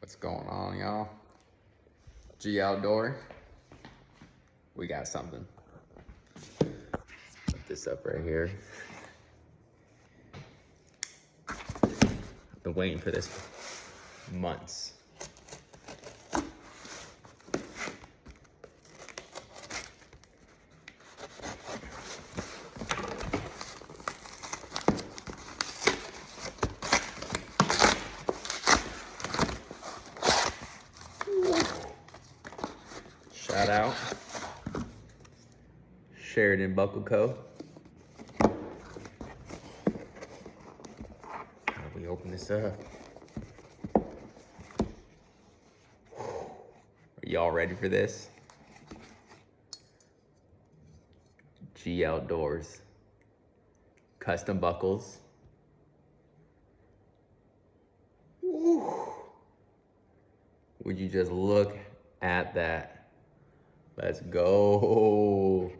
What's going on, y'all? G Outdoor. We got something. Put this up right here. I've been waiting for this for months. Shout out Sheridan Buckle Co. How do we open this up? Are y'all ready for this? G Outdoors. Custom buckles. Woo. Would you just look at that? Let's go.